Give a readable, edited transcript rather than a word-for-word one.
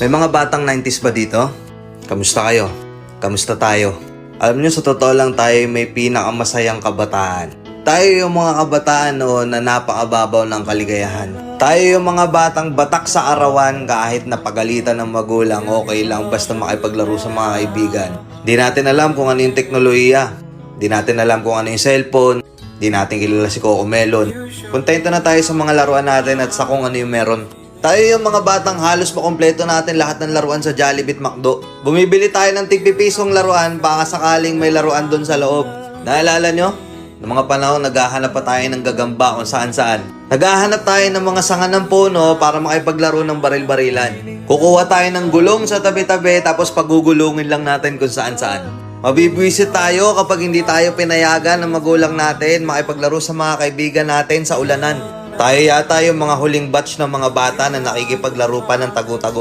May mga batang 90s ba dito? Kamusta kayo? Kamusta tayo? Alam nyo, sa totoo lang tayo may pinakamasayang kabataan. Tayo yung mga kabataan noon na napakababaw ng kaligayahan. Tayo yung mga batang batak sa arawan kahit napagalitan ng magulang, okay lang basta makipaglaro sa mga kaibigan. Di natin alam kung ano yung teknolohiya. Di natin alam kung ano yung cellphone. Di natin kilala si Coco Melon. Kontento na tayo sa mga laruan natin at sa kung ano yung meron. Tayo yung mga batang halos makompleto natin lahat ng laruan sa Jollibee at McDo. Bumibili tayo ng tig-pipisong laruan baka sakaling may laruan doon sa loob. Naalala nyo? Noong mga panahon, naghahanap pa tayo ng gagamba kung saan-saan. Naghahanap tayo ng mga sanga ng puno para makipaglaro ng baril-barilan. Kukuha tayo ng gulong sa tabi-tabi tapos pagugulungin lang natin kung saan-saan. Mabibwisit tayo kapag hindi tayo pinayagan ng magulang natin makipaglaro sa mga kaibigan natin sa ulanan. Tayo yata yung mga huling batch ng mga bata na nakikipaglaro pa ng tagu-tago.